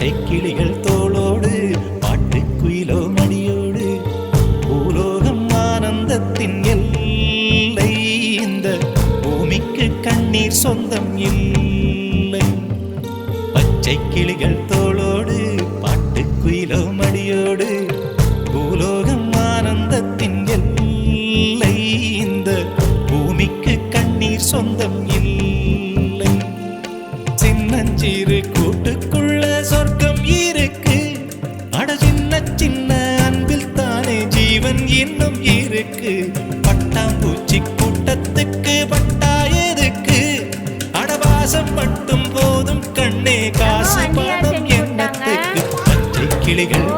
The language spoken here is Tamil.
பச்சை கிளிகள் தோளோடு பாட்டு குயிலோ மணியோடு பூலோகம் ஆனந்தத்தின் எல்லை. இந்த பூமிக்கு கண்ணீர் சொந்தம் இல்லை. பச்சை கிளிகள் தோளோடு பாட்டு குயிலோ மணியோடு பூலோகம் ஆனந்தத்தின் எல்லை. இந்த பூமிக்கு கண்ணீர் சொந்தம் இல்லை. சின்னஞ்சிறு கூட்டுக்குள்ள சொர்க்கம் இருக்கு. அட சின்ன சின்ன அன்பில் தானே ஜீவன் இன்னும் இருக்கு. பட்டாம்பூச்சி கூட்டத்துக்கு பட்டா எதுக்கு? அடவாசம் மட்டும் போதும் கண்ணே, காசு பணம் என்னத்துக்கு? பச்சை கிளிகள்